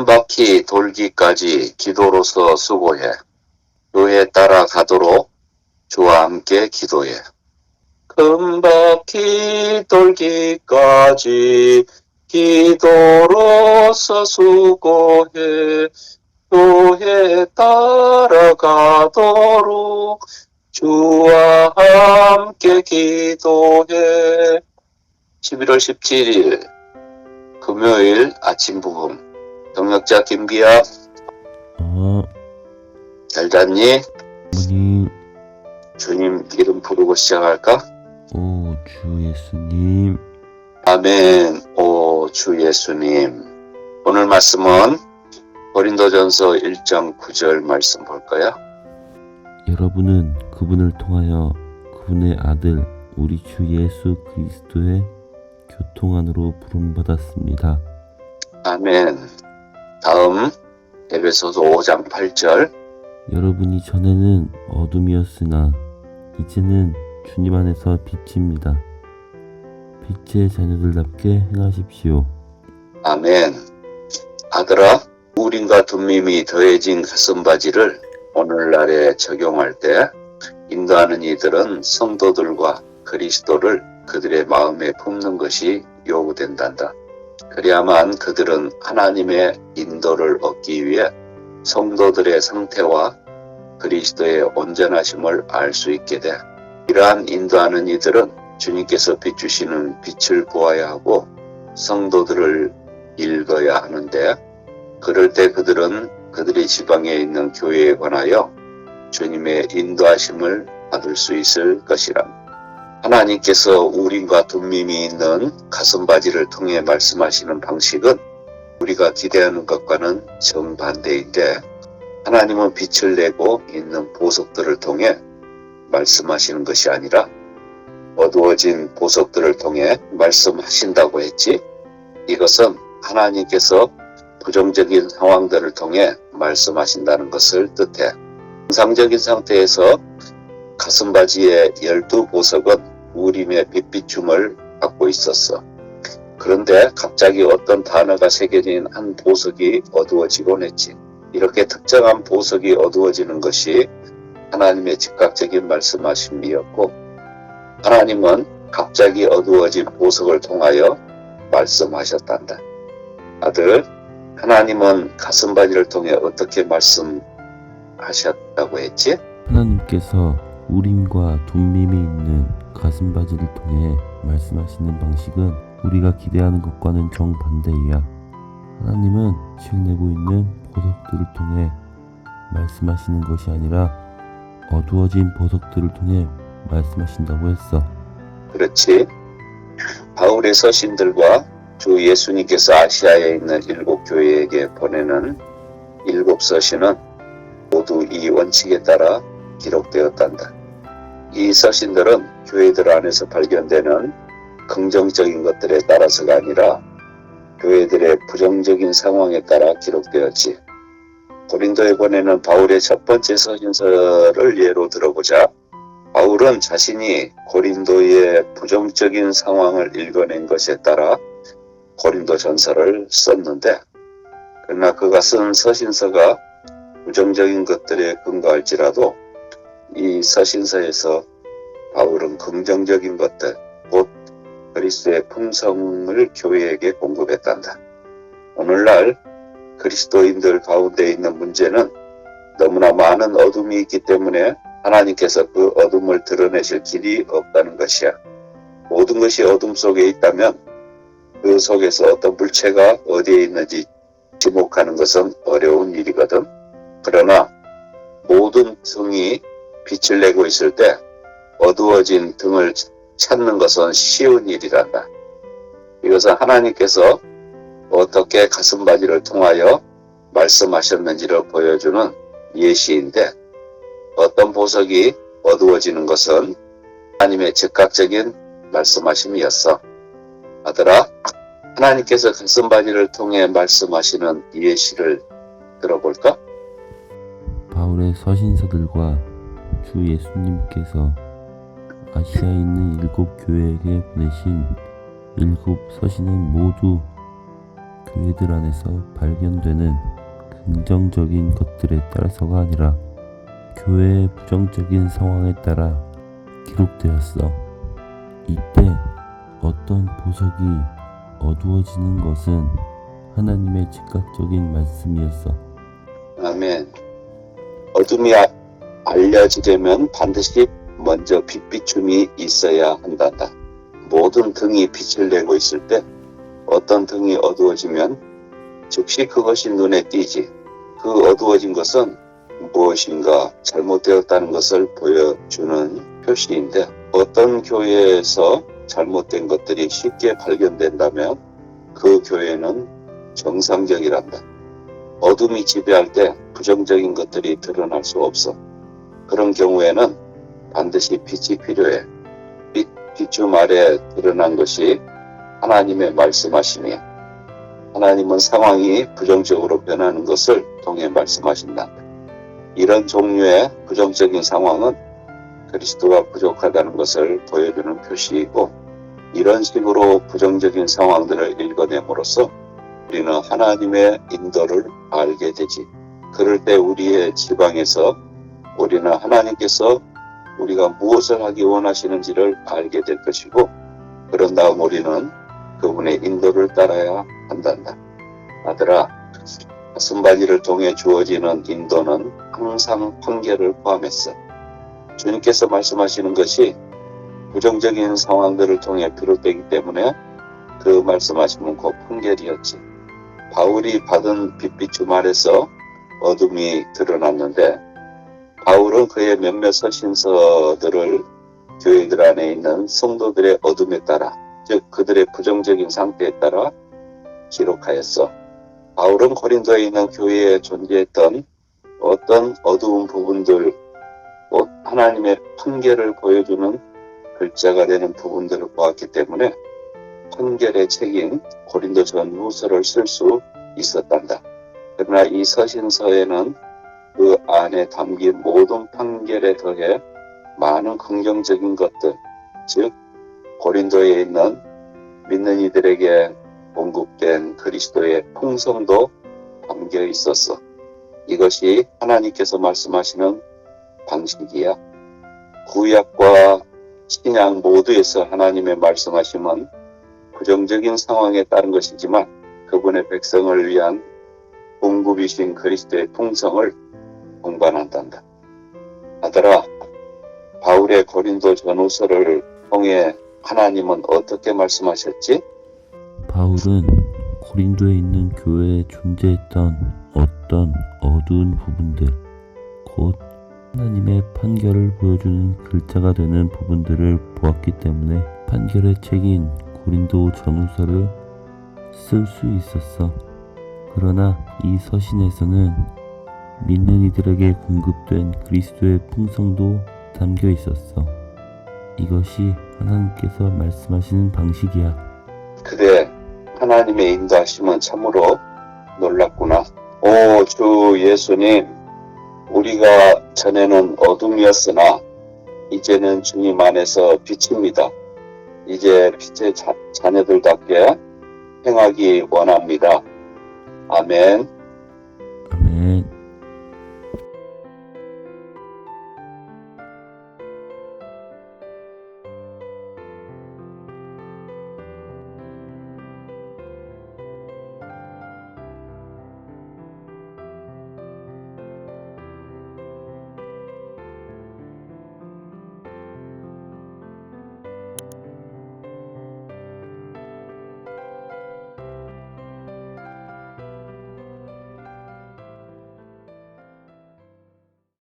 바퀴 돌기까지 기도로서 수고해. 교회 따라가도록 주와 함께 기도해. 큰 바퀴 돌기까지 기도로서 수고해. 교회 따라가도록 주와 함께 기도해. 11월 17일 금요일 아침 부금. 동역자 김기아. 잘 잤니? 어머니. 주님 이름 부르고 시작할까? 오 주 예수님. 아멘. 오 주 예수님. 오늘 말씀은 고린도전서 1장 9절 말씀 볼 거야. 여러분은 그분을 통하여 그분의 아들 우리 주 예수 그리스도의 교통 안으로 부름받았습니다. 아멘. 다음 에베소서 5장 8절. 여러분이 전에는 어둠이었으나 이제는 주님 안에서 빛입니다. 빛의 자녀들답게 행하십시오. 아멘. 아들아, 우림과 둠밈이 더해진 가슴바지를 오늘날에 적용할 때 인도하는 이들은 성도들과 그리스도를 그들의 마음에 품는 것이 요구된단다. 그래야만 그들은 하나님의 인도를 얻기 위해 성도들의 상태와 그리스도의 온전하심을 알 수 있게 돼. 이러한 인도하는 이들은 주님께서 비추시는 빛을 보아야 하고 성도들을 읽어야 하는데, 그럴 때 그들은 그들의 지방에 있는 교회에 관하여 주님의 인도하심을 받을 수 있을 것이라. 하나님께서 우림과 둠밈이 있는 가슴바지를 통해 말씀하시는 방식은 우리가 기대하는 것과는 정반대인데, 하나님은 빛을 내고 있는 보석들을 통해 말씀하시는 것이 아니라 어두워진 보석들을 통해 말씀하신다고 했지. 이것은 하나님께서 부정적인 상황들을 통해 말씀하신다는 것을 뜻해. 정상적인 상태에서 가슴바지의 12보석은 우림의 빛비춤을 갖고 있었어. 그런데 갑자기 어떤 단어가 새겨진 한 보석이 어두워지곤 했지. 이렇게 특정한 보석이 어두워지는 것이 하나님의 즉각적인 말씀하심이었고, 하나님은 갑자기 어두워진 보석을 통하여 말씀하셨단다. 아들, 하나님은 가슴바지를 통해 어떻게 말씀하셨다고 했지? 하나님께서 우림과 둠밈이 있는 가슴바지를 통해 말씀하시는 방식은 우리가 기대하는 것과는 정반대이야. 하나님은 빛을 내고 있는 보석들을 통해 말씀하시는 것이 아니라 어두워진 보석들을 통해 말씀하신다고 했어. 그렇지. 바울의 서신들과 주 예수님께서 아시아에 있는 7교회에게 보내는 7서신은 모두 이 원칙에 따라 기록되었단다. 이 서신들은 교회들 안에서 발견되는 긍정적인 것들에 따라서가 아니라 교회들의 부정적인 상황에 따라 기록되었지. 고린도에 보내는 바울의 첫 번째 서신서를 예로 들어보자. 바울은 자신이 고린도의 부정적인 상황을 읽어낸 것에 따라 고린도 전서를 썼는데, 그러나 그가 쓴 서신서가 부정적인 것들에 근거할지라도 이 서신서에서 바울은 긍정적인 것들, 곧 그리스도의 품성을 교회에게 공급했단다. 오늘날 그리스도인들 가운데 있는 문제는 너무나 많은 어둠이 있기 때문에 하나님께서 그 어둠을 드러내실 길이 없다는 것이야. 모든 것이 어둠 속에 있다면 그 속에서 어떤 물체가 어디에 있는지 지목하는 것은 어려운 일이거든. 그러나 모든 등이 빛을 내고 있을 때 어두워진 등을 찾는 것은 쉬운 일이란다. 이것은 하나님께서 어떻게 가슴바지를 통하여 말씀하셨는지를 보여주는 예시인데, 어떤 보석이 어두워지는 것은 하나님의 즉각적인 말씀하심이었어. 아들아, 하나님께서 가슴바지를 통해 말씀하시는 예시를 들어볼까? 바울의 서신서들과 주 예수님께서 아시아에 있는 7교회에게 보내신 7서신은 모두 교회들 안에서 발견되는 긍정적인 것들에 따라서가 아니라 교회의 부정적인 상황에 따라 기록되었어. 이때 어떤 보석이 어두워지는 것은 하나님의 즉각적인 말씀이었어. 아멘. 어둠이 알려지려면 반드시 먼저 빛비춤이 있어야 한단다. 모든 등이 빛을 내고 있을 때 어떤 등이 어두워지면 즉시 그것이 눈에 띄지. 그 어두워진 것은 무엇인가 잘못되었다는 것을 보여주는 표시인데, 어떤 교회에서 잘못된 것들이 쉽게 발견된다면 그 교회는 정상적이란다. 어둠이 지배할 때 부정적인 것들이 드러날 수 없어. 그런 경우에는 반드시 빛이 필요해. 빛bi춤 아래 드러난 것이 하나님의 말씀하심이야. 하나님은 상황이 부정적으로 변하는 것을 통해 말씀하신다. 이런 종류의 부정적인 상황은 그리스도가 부족하다는 것을 보여주는 표시이고, 이런 식으로 부정적인 상황들을 읽어냄으로써 우리는 하나님의 인도를 알게 되지. 그럴 때 우리의 지방에서 우리는 하나님께서 우리가 무엇을 하기 원하시는지를 알게 될 것이고, 그런 다음 우리는 그분의 인도를 따라야 한단다. 아들아, 가슴바지를 통해 주어지는 인도는 항상 판결을 포함했어. 주님께서 말씀하시는 것이 부정적인 상황들을 통해 비롯되기 때문에 그 말씀하심은 곧 판결이었지. 바울이 받은 빛비춤 아래서 어둠이 드러났는데, 바울은 그의 몇몇 서신서들을 교회들 안에 있는 성도들의 어둠에 따라, 즉 그들의 부정적인 상태에 따라 기록하였어. 바울은 고린도에 있는 교회에 존재했던 어떤 어두운 부분들, 곧 하나님의 판결을 보여주는 글자가 되는 부분들을 보았기 때문에 판결의 책인 고린도 전후서를 쓸 수 있었단다. 그러나 이 서신서에는 그 안에 담긴 모든 판결에 더해 많은 긍정적인 것들, 즉 고린도에 있는 믿는 이들에게 공급된 그리스도의 풍성도 담겨 있었어. 이것이 하나님께서 말씀하시는 방식이야. 구약과 신약 모두에서 하나님의 말씀하심은 부정적인 상황에 따른 것이지만 그분의 백성을 위한 공급이신 그리스도의 풍성을 공반한단다. 아들아, 바울의 고린도 전후서를 통해 하나님은 어떻게 말씀하셨지? 바울은 고린도에 있는 교회에 존재했던 어떤 어두운 부분들, 곧 하나님의 판결을 보여주는 글자가 되는 부분들을 보았기 때문에 판결의 책인 고린도 전후서를 쓸 수 있었어. 그러나 이 서신에서는 믿는 이들에게 공급된 그리스도의 풍성도 담겨 있었어. 이것이 하나님께서 말씀하시는 방식이야. 그래, 하나님의 인도하심은 참으로 놀랍구나. 오, 주 예수님, 우리가 전에는 어둠이었으나 이제는 주님 안에서 빛입니다. 이제 빛의 자녀들답게 행하기 원합니다. 아멘.